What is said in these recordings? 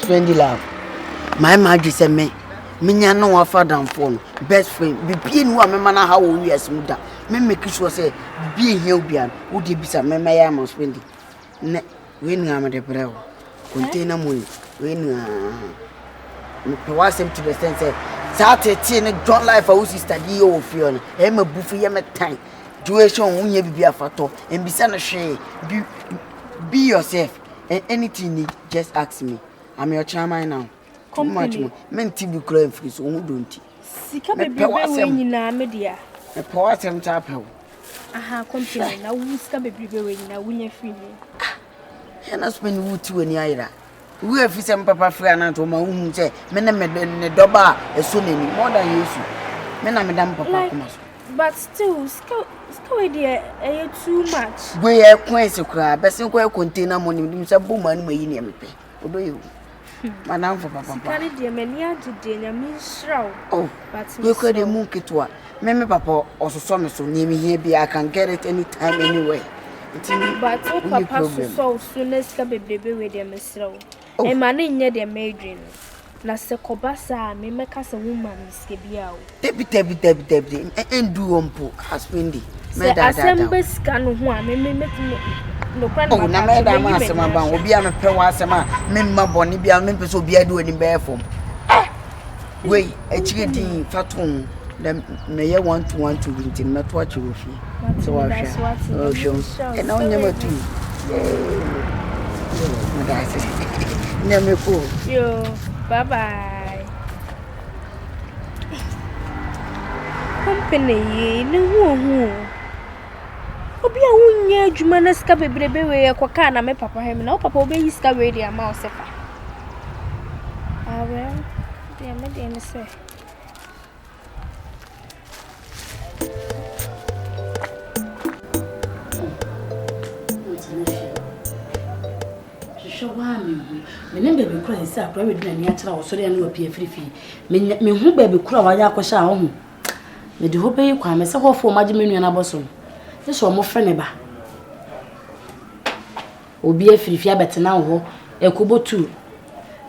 Spendylove. My magic said me no one father phone. Best friend. Be being one man how we are smoother. Me make sure say be here beyond. Would you be some me am Spendy? Ne, when I'm at the prayer. Container money. When was him to the sense. Saturday, don't life. I was study over Fiona. I'm a buffy. I'm a time. Duration won't you be a photo and be son of shame. Be yourself. And anything you just ask me. I'm your charmer now. Too much more. Men TV crying for so don't. Sika baby when you na media. A power some tap. Aha, Kompany. Now we sika baby when na wunya free. And I spend wood to any either. We have some papa friend and to my own say, men and doba a soon more than you. Men and Madame Papa. But still, sika dear, too much. We are quite so cry, but some container money, Mr. Bowman, may you name me. Odo you. Madame for Papa. Carry the mania to dinner, Miss Shroud. Oh, but you could a monkey to her. Member Papa also saw me so near me here, be I can get it anytime, anyway. But oh, Papa, so soon as baby with them, Miss Shroud. And my name near their maiden. Nasa Kobasa, me make us a woman, Skibia. Debbie, and do on poor, husbandy. Assemble scan one, me make no grand. Oh, no, Madame, will be a pewasama, Mimma Bonibia, members will be a doing in bear form. Wait, a chicken fatum, then may I want to win, not what you will feel. So I shall. And on number 2. Never go. Yo. Bye-bye. Kompany, no who. Obi a wunya adwuma na sika bebrebe we akwaka na me papa hem na papa obeyi sika we dia ma osefa. Well, dia me dey say. Me nem baby kura isi akura we dina ni akira wo sori anu opie frifi me hu baby kura wa ya kwasha ho hu me de ho be kwa me se ho fo maji menu na boso se so mo fe ne ba obi afrifi abetena ho ekobotu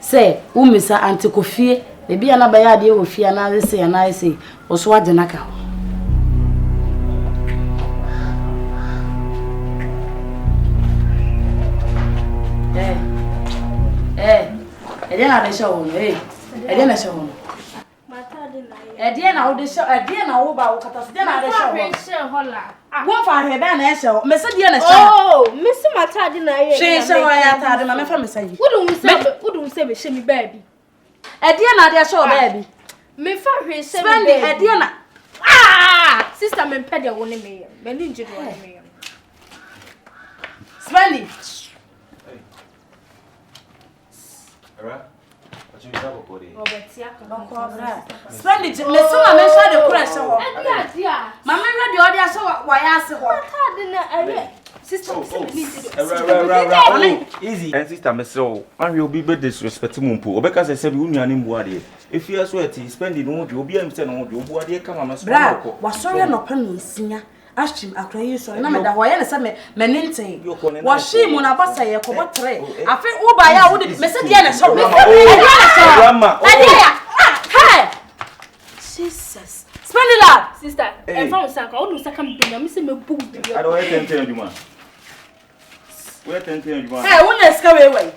se umisa antikofie bebi ana ba ya de ho fie na se ya na se wo so wa jena ka Ediana de show no Ediana show no Mata de na Ediana wo de show Ediana wo ba wo kata so Ediana de show hola wo fa he be na show me se Ediana show oh me se mata de na ye she show ya ta de ma me fa me say wudum se be she mi baby Ediana de show baby me fa hwe se baby Ediana sister me pede wo ne me me ni nje do me Spendy Alright. What you have for it? Spendy, me so ma me sha de kura she ho. Ma me hwe de odi ase wa ya ase ho. Sister, easy. And sister, me so man we be disrespect mumpo. Obeka say be unuane mbu ade. If you so eti Spendy no do obi am say no do obu ade ka ma so. Bra, wa so ye no pa no nsinya. Ashim akra yeso na me da ho ye ne se me nenten wo hwe mu na basa ye ko botre afi wo ba ya wo de me se dia na so me Awurama hey Jesus Spendylove sister e fa usa ka onu saka mbinya me se me bu bi I don't tenten aduma we tenten aduma hey wo na sika we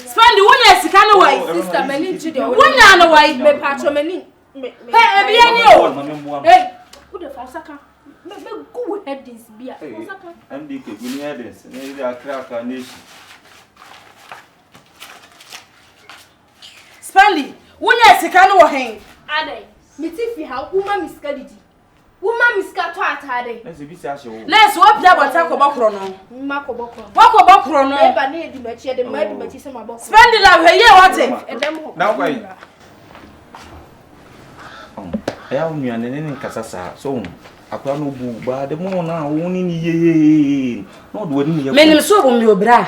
Spendy wo na sika no we sister me ni chide wo na no we me patro me ni hey e bia ni o hey wo de fa saka me go headings bia saka MDK guni headings ne ile akraka nation Spendy wo na sika no wo hen ade me ti fi ha uma miska didi uma miska to atade na se bi se ahye wo na so opia bota ko bokro no ma ko bokro wako bokro no e ba na edi machi e de ma edi machi se ma bokro Spendylove he ye what edem ho na kwa yi ya unuane ne nkasasa so akwa no bu ba de mo na wo ni ye no do wani ye menim so bo me obra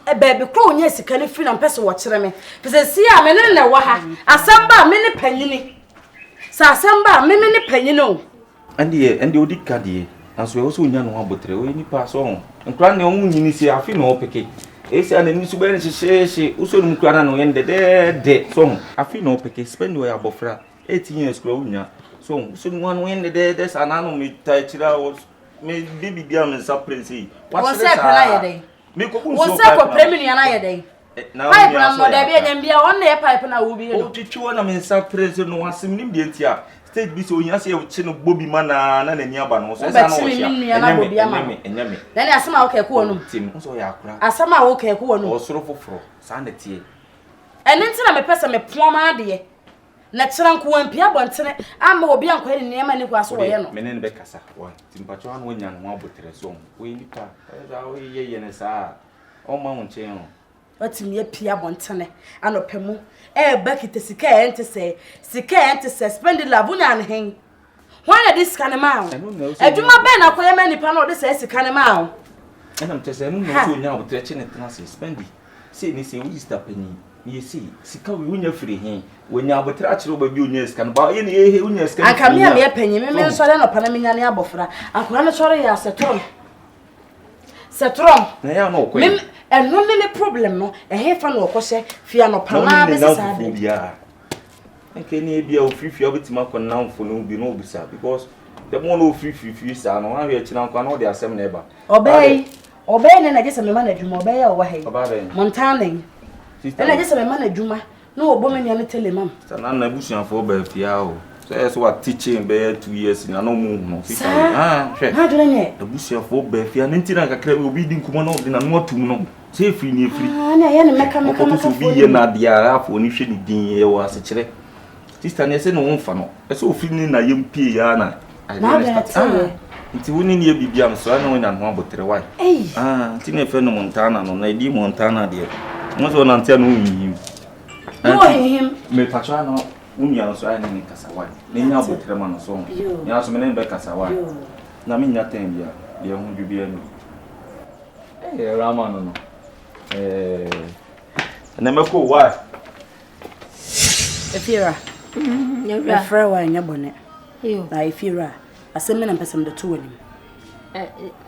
e baby kro onya sika ne fi na mpese wo kire me pese si a me ne wa ha asamba me ne panyini sa asamba me ne panyini o ande odi kade aso e wo so onya no abotre wo ni pa so ho nkra ne wo nyini si afi no opeke esi ana ni suba ni hyehyehye uso num kura na no yende de so afi no peke spend we abofra 18 years kura unya so uso num anu yende de sana no me ta chira wo me bibi bia me sa prince what say na yede me ko kun so pipe what say ko premier na yede pipe na mo da bia dem bia on na pipe na wo bi no o twitwo na me sa prince no wasim nim de ntia stage bi so onya se e no bobi mana na nani aba no so sa na wo hia enyame na ni asema wo ka ku wonum tim so ya akura asema wo ka ku wonum o soro foforo sa na tie enti na me pese me poma de na kyerɛ nko wampi abɔntene ama obi anko ne nneɛma ne kwa so wɔyɛ no menen be kasa wa timpacho anu nya no abotere so we nipa za we ye ne sa o ma ho nche ho watimi ye pia abɔntene anɔpɛmu bakite sika ente se Spendylove nya ne hen wana dis kan ma o adwuma bɛ na koyɛ ma nipa na ɔde sɛ sika ne ma o enam tese no no so nya abotere che ne tena se spendi se ni se we stop ni yesi sika we unya firi hen wonya abotre akire oba bi unya sika no ba ye ne ye unya sika aka me me panyi me nso le no pana me nya ne abofra akora no chore ya setrom na ya no kwe me eno ne problem no he fa no okose fia no pana be sisa bia nke ne bia ofrifi obetima ko namfo no bi no obisa because the one ofrifi sa no ha we akina nko na o de asem na eba obey ne na je se me ma na dwuma obey ya o wa he Montana ela je se me ma na dwuma no obo me ne telemam sana na busuafo ba fia o so what teaching be 2 years na no mu no hwe ha dole nye busuafo ba fia ne ntina kakra obi di nkumo na obi na no atum no se firi ni firi na ye ne meka so bi ye na dia afo ni hwe ni din ye wa se kire sister ne se no wonfa no se ofiri ni na yempie ya na nti woni ne bibia am so na wonya no abotere wai nti ne fe no Montana no na di Montana de mo so na ntia no yi him me patwa no unya so ai ne kasawai ne nya abotere ma no so nya so me ne be kasawai na me nya ten bia de hu bibia no Awurama no na me ko wai Efira ya fra wa nya bone na Efira asem na mpesem de to wani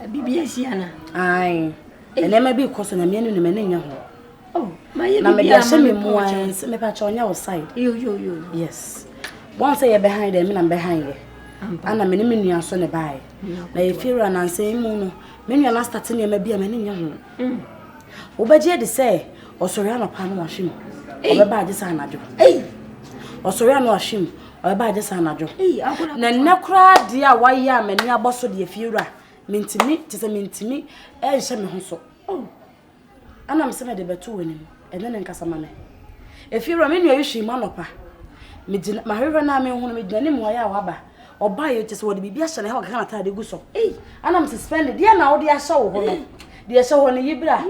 bibia siana ai enema bi koso na me ne me nya ho my na me ya sheme mu an se me pa cha onya o side yo yes one say you behind them na behind ye ana me ne nua so ne bai na Efira na nse mu no me nua na start ne ma bia me ne nya ho obaje de say osori anopa no wahim obeba age sa anajo osori ano wahim obeba age sa anajo na nnekura de a waye a mani aboso de Efira mentimi tese mentimi ehye me ho so ana msema de betu wani ene ne nkasa mame Efira me nua yishi manopa me gina mahwehwe na me hunu me gina ne mo ya waba oba ye tese wo de bibia hye ne ha ka na ta de gu so ana mse spend de na wo de ahye wo ho no de ahye ho ne yibra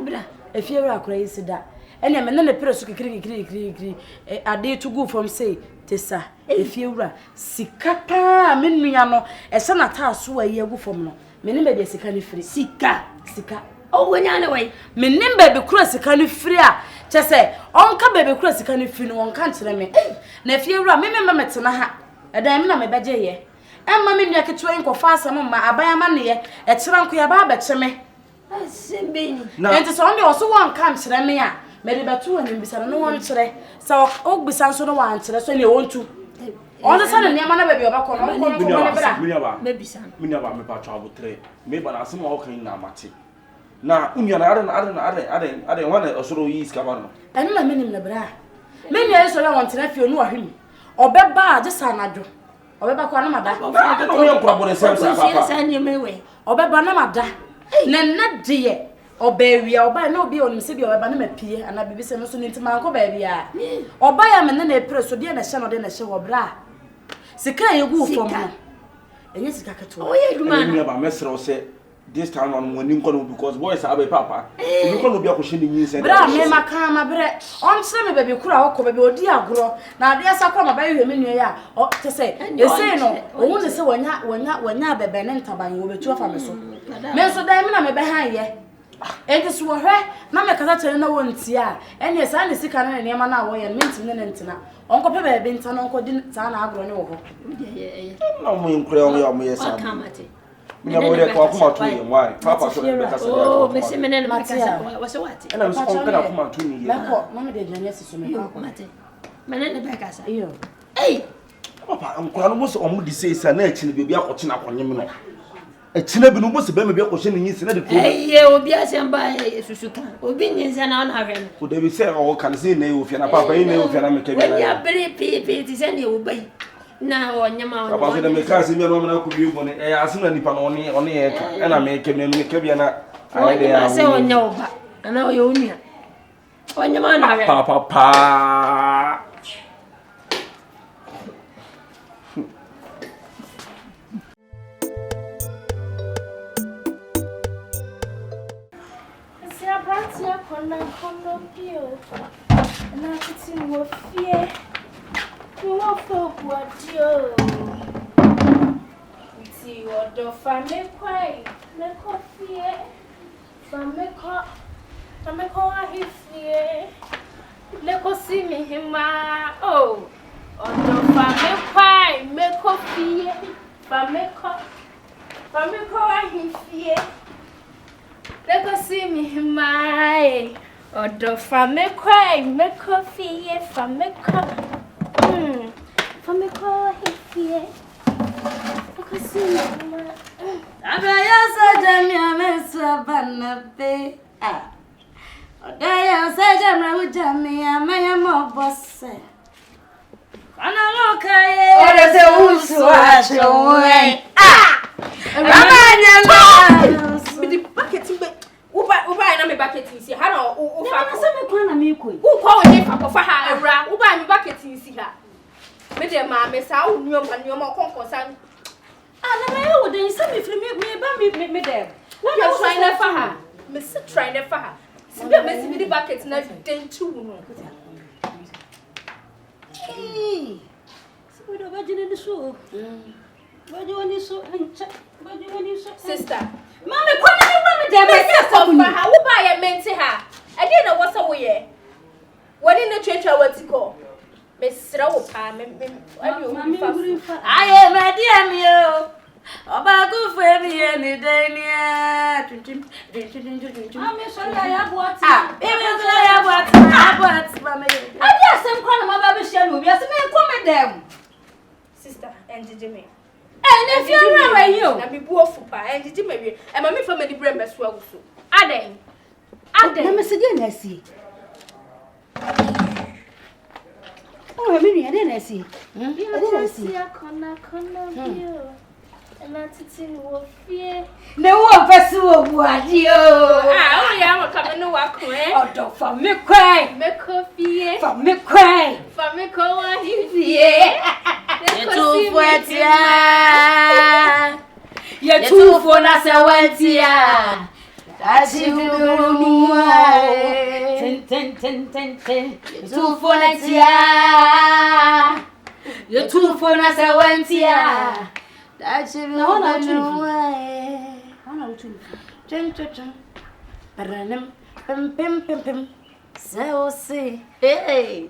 Efira akora yisida ene me ne pere so kikiri ade to go from say tesa Efira sikata me nua no ehye na ta so ayi agu from no me ne be de sika ne firi sika oh wanya na wai me nim baby kura sika no firi a chese onka baby kura sika no firi no wonka nkyere me na Efira me metena ha edan me na me beje ye emma me nua ketewa nkofa asem ma aban ma ne ye e kyera nko ya ba beche me asembeni enti so onde oso wonka nkyere me a me de betu ani bisa no won kyere so ogbisa nso no wan kyere so ne wontu on sa ne ma na baby obakọ no nko ne bra me bisa me pa cha abotre me ba na asem o kan na mate na unya na are wana osoro yi iska ba no enu na menim na bra me nua so ya wontena fie onu ahwim obeba age sa anajo obeba kwa na mada no me nkwa bore sem sa papa sa ni me we obeba na mada na de obewia oba na obi onim se bi obeba na mapie ana bibi se no so ntima anko ba bia oba ya me na epre so de na hye no de na hye wo bra sika yegu fom no enye sika keto oye duma na ba mesro se this time on when you come because boys are papa you come be akohye ni nyin bra me maka ma bre on se me baby kura hokọ baby odi agro na ade asa kwa ma ba yehwe me nua ya o te se ese no o ne se wanya bebe ne ntaban wo betu afa me so me so dan me na me be han ye enti so hwe na me kasa chere na wonti a ene sa ne sika na ne ma na wo ye me ntine ne ntina onko pe bebe nta no onko di sa na agro ne wo ho na mo nkure o ya mo yesa Me na bore ko akoma to yen why. Papa so be kasa. Oh, me se me ne makasa. What's what? And I was on kana akoma to ni yen. Mako, mama de dwane asiso me ko. Mate. Me ne be kasa. Iyo. Hey. Papa, nkura no mo so omo di say sa na achi ne bia akɔkye na akɔnyem no. Echina bi no mo se be me bia akɔhye ne nyinsi na de ko. Hey, obi asɛmba susuka. Obi nyinsa na ona hwɛ no. O de bi say o kan say na e ofia na papa yi na e ofia na me ka bi na. When ya bere pepe ti sɛ ne obai. Na onyama Papa so de me ka say me no na ko bi ugo ne e ase na nipa no one ye ka. E na me ka bi na me ka bi na ayi de ya. Sɛ onya oba. Ana oyo onua. Onyama na hwɛ. Papa. Abratia kono pio. Na kiti wo fie. Ni wo fo buadio. Ti odo fa me kwai. Me ko fie. Fa me ko ahi fie. Le ko si mi hima. Oh. Odo fa me kwai. Me ko fie. Fa me ko ahi fie. Let us see me my odo fame kwai me coffee fame ko hifie. Let us see me abaya so jami ameso banabe ah odaya so jami ujami amaya mo bosse ana mo kaye Ora se usu acho ah Ramanya with the bucket Uba na me bucket si ha na o fa ko. Na se me kwa na me koi. Wo kwa wo ne fa ko fa ha awra. Uba me bucket si ha. Me de ma me sa wo nyoma konkosan. Ah na me wo den se me firi me ba me dem. Na you try na fa ha. Me se try na fa ha. Si be me si me di bucket na den tu no. Eh. Se we do ba jine ni so. Ba do ni so ncha. Ba do ni so. Sister. Mama kwa na me dem Me se ko fa ha. Wo ba ye mente ha. E dey na wo sa wo ye. Woni na twetwa watiko. Me sra wo pa me abi o bi fa. Aye me dia mi o. Oba ku fe mi eni de ni a. Mama so ya boati. Ah, e me so ya boati mama. Adi asem kwa na mama be hia no obi asem e ko me dem. Sister, enjije me. Na fi ara wa yi o. Na me bu ofu pa enjije me wie. E ma me fa me di bre meso aguso. Aden. Na me se dia na si. Oh, me ni ade na si. Ade na si. Kona bio. Na titi ni wo fie. Ne wo pese wo buadi o. Ah, o ya mo ka me no wa ko Odo fa me kwai. Me ko fie. Fa me kwai. Fa me ko wa fie. Yetu fuetia. Yetu fona se wentia. Tachi bunuwa. Ten. Yetu fuetia. Yetu fona se wentia. Tachi bunuwa. Ona utuni. Ten. Paranam. Pim. Se. Hey.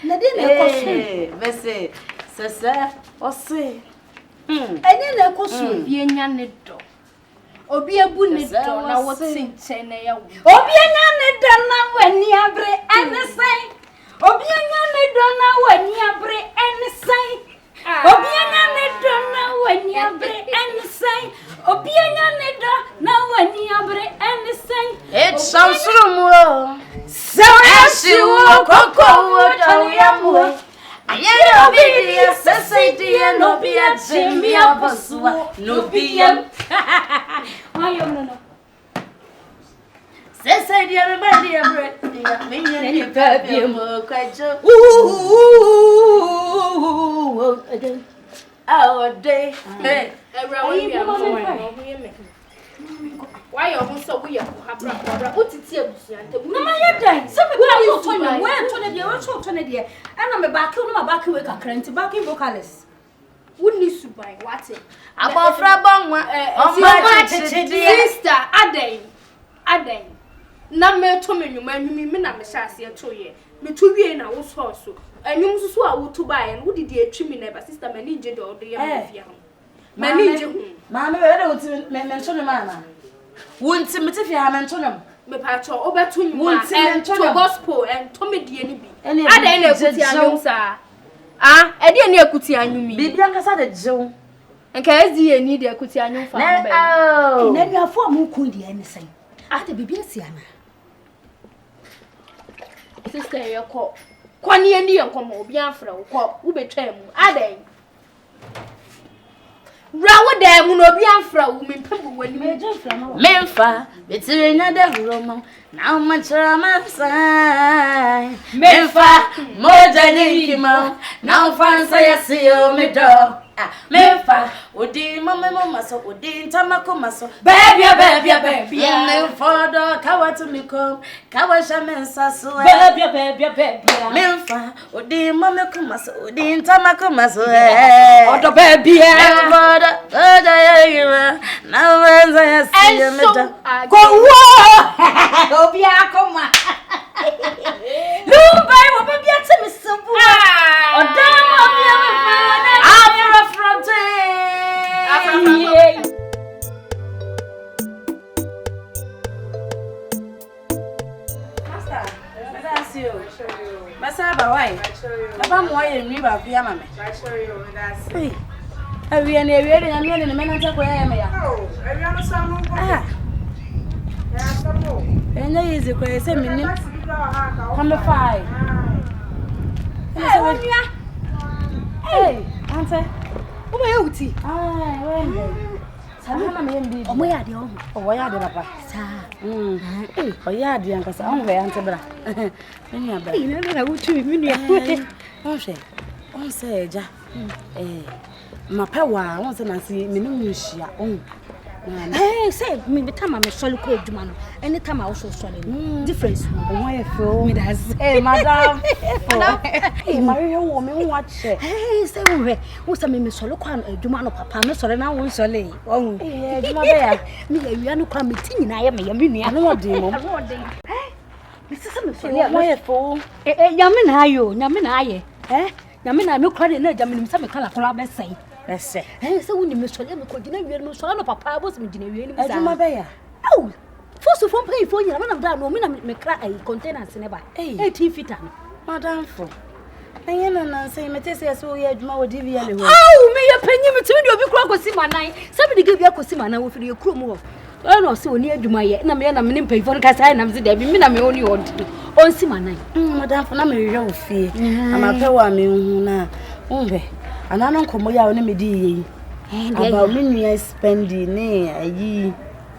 Na de na kosu. Bese. Sasa ose. Ene na kosu Obi enya ne do. Obi ebu ne do na wo tinche na ya wo. Obi enya ne do na wani abre enesan. Obi enya ne do na wani abre enesan. Obi enya ne do na wani abre enesan. Obi enya ne do na wani abre enesan. It's samsrumo. Sawasiwo kokko tawiamu. Ayero bidia sesaidia no bia jimia basua no bia. Ayo no. Sesaidia no badia bredia minya ni babia mo kwajo. Again. Our day. Hey. Why you want so we have put it here busiante. No ma yeda. So me kwa you to me where to ne dia we to ne dia. Ana me back no ma back we kakra nti backing vocalist. Wuni subai what it? Abofra bonwa. Oma chichidi. Sister Aden. Na me to me nwuma nwumi me na me hyase to ye. Me to wie na wo so. Enwum susu a wo to bae no wo didi atwi me neighbor sister mani nje do ye me fia ho. Mama, I don't mention a man. Won't me fi ha mention them. Me pacho obetu mu to gospel and to me die ni bi. Ada na ekuti anyum sa. Ah, e die na ekuti anyum mi. Bibia nkasa de jew. Nka ezi ni de ekuti anyum fa be. Na nuafo amu kun de ani sai. Ade bibia sia na. Sister ye ko. Kwani ani ye nkomo obi afra wo ko wo betwa mu. Ada Rawo da mu no bi afra wo mempem wani Memfa betire nya da romo na umachara masai Memfa moja ni kima na ufansa yasiyo medo Memfa odi mama so odi ntamako maso baby Memfa do kawatu mikom kawasha mensa so baby Memfa odi mama kumaso odi ntamako maso odo baby Memfa do oja yima na ufansa yasiyo medo Go wo obi akoma Lumbai wo baby atemi sobu odam obi amfa Masaba why? Aba mo aye nwi ba ku ya mame. I show you that's. Hey. Awie na ewie na me ne me na nta ko ya me ya. Oh, ewie no so no go. Ah. Ya so no. Enye easy ko ese me ni. Come fine. Hey, wonua. Hey, ante. Wo ma yewuti. Ah, we. Sana me mbi. Omo ya de omo. Owo ya de papa. Sa. Eh, oya de ankasa. On we ante bra. Enya bra. Ina na wutu mi nua. On hwe. On se eja. Mapewa, on se na si me no nhia. On. Say me time me sole ko adwuma no. Anytime I also sole no. Difference. Why you feel? Me das. Hey, madam. Hey, Maria, wo me watch. Hey, say wo say me sole ko adwuma no papa me sole na wo sole. Oh. Eh, adwuma be ya. Me awia no kwa me ti nyina ye me nua. No odin mo. Me sese me sole. Why you feel? Nyame na ayo, nyame na aye. Nyame na me kwa de na nyame nim say me kala kola be sei. Ese. Say wo ni me sole me ko gina wie me sole no papa bo se me gina wie ni me sa. Adwuma be ya. Oh. Fosu from pay for you, na da no me na me kra containers ne ba. 18 feet an. Madam fo. Enye na say me te say so ye adwuma wo DVL ho. Oh, me ye panyi me timi de obi kura kosi manan. Sabi de gebia kosi manan wo firi ye kuro mu ho. No say oni adwuma ye na me ne mpay for ka sai na me de bi me na me oni onsi manan. Madam fo na me hwe wo fie. Amapewa me hu na. Unhwe. Anano nkomo ya wo ne me di ye. Aba me nua spendi ne ayi.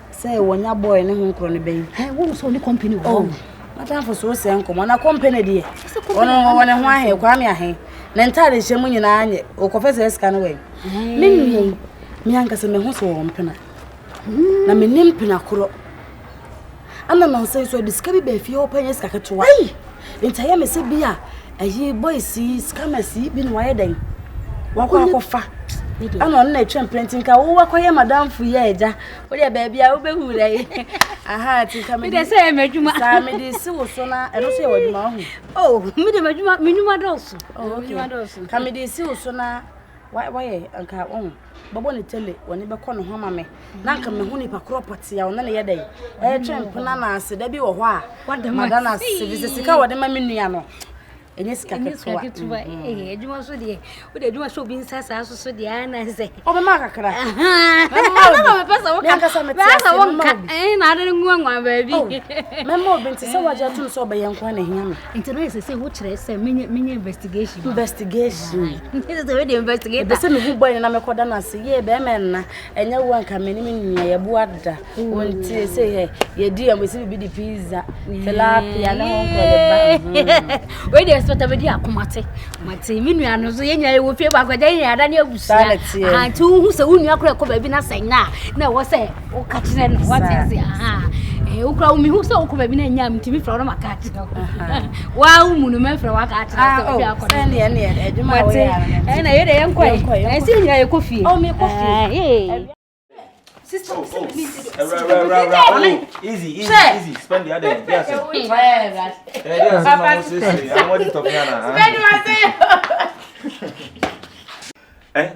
Say wonya boy ne ho nkro ne ben. Wo so ni company wo. Oh. Madam for so say nkomo na company de. Wono ho ahe kwa me ahe. Na ntare hye mu nyina anye. O confessor eska no we. Me nua me anka se me ho so wo mpena. Na me nim pena kro. Ana na say so diska bi ba fie wo panya eska ketwa. Ntaye me se bia ayi boy si scammers bi no waye den. Wakwa kofa. Ano na etwa plenty nka wo wakoye madam fu ye eja wo de ba bia wo behu dai aha ti ka me de say madwuma sa me de si wo so na eno so ye wadwuma hu oh me de madwuma menwuma dosu oh okay ka me de si wo so na waye nka on bobo ne tele woni be kɔ no ho ma me na nka me hu ni pa property ya wona ne ye dai twempena na ase da bi wo ho a madam na service sika wo de ma me nua no enye sika ketwa adwuma so de wo de adwuma so bi nsasa so de ana se o be ma kakra na me pesa wo ka pesa wo ka na ade nguanwa ba bi memo obi nti se waje tun so be yenkwa na hia me nti na se wo kire se menye investigation nti se we de investigate be se me hu boy na me koda na se ye be men na enye wo anka me ni me nya ye bu ada wonti se he ye di am se bi di pizza tilapia na ho ko le ba we de so tabedi akomate mate minua no so yenya wo fie ba kwaja yenya ada ne abusia ah ti hu se unua kura ko ba bi na senya na wo se wo ka kire no what is ah wo kura umi hu se wo ko ba bi na nya mtimi fra no makati wa umu no me fra wa ka kire se bi akoda ne adwuma wo ya na ye de yenkoi si yenya ye kofie oh me kofie Sister, please. Easy. Spend the other. Yes. Papa, I'm what you talking about. Spend myself.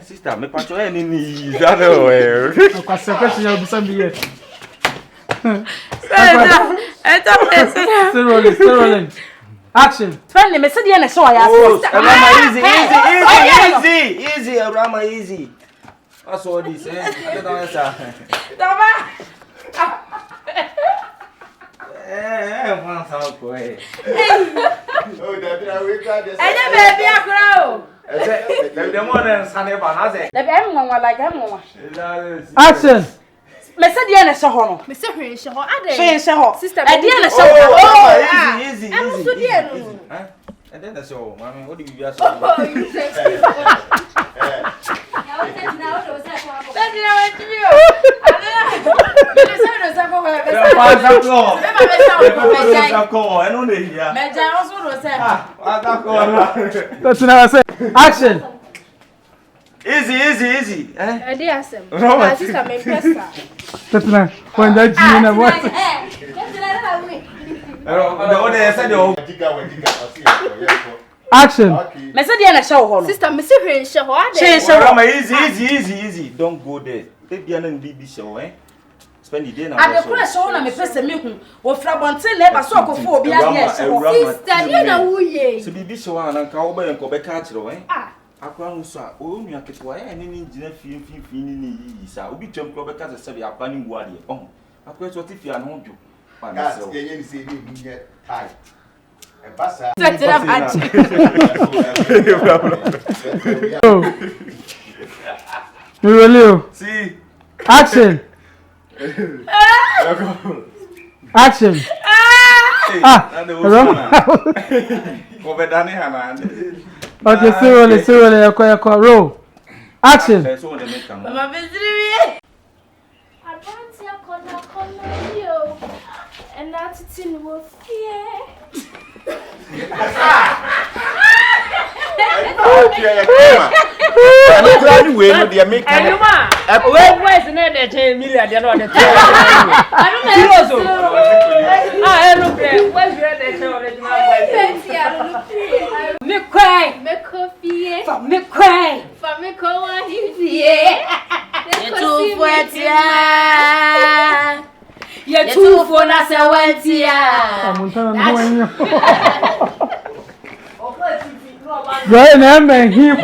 Sister, me pacho any ni zano Kwa secretary ya bisambi ye. Still rolling. Action. Friendly, me said na show ya. Awurama easy, Awurama easy. That's all this, I don't know answer. Tama. Man sound boy. Oh, that we got this. Baby akro. The more than Sunday Banaze. The baby mama like him mama. Action. Me said na show ho no. Me say hwe she ho ade. She ho. Sister. Na show ho. Easy. And then that's all, mommy. What do you ask? Action. Easy. Sister me pressa. Tetina. When that Gina what? Action. Me said na show ho no. Sister me say hwe she ho ade. Easy. Don't go there. Take the and be show, Spend the day now. Ade kura show na me pese me hu. Wo fra bonten na e ba so akofo obi ade show. Sister you na wuye. So be show an anka wo be enko be ka kire akwa no so a o nua ketwa ni gina fie ni yi sa obi twam kro be ka se be akwa ni wu ade akwa so ti fie an ho dwo pa na se o ye ni se ni nye tie e basa Rolling. see Action. Action. Okay, seriously, roll. Action. Mama beziri. Advance ya kona yo. And that's it in wo fear. We no dey make Ayuma. Where's na dey 10 million dey no dey. I don't know. No pray. Where's your dey already now? Me cry. Me coffee. Me cry. For me ko wa hifie. You too for na se wentia. Right now, man, he was.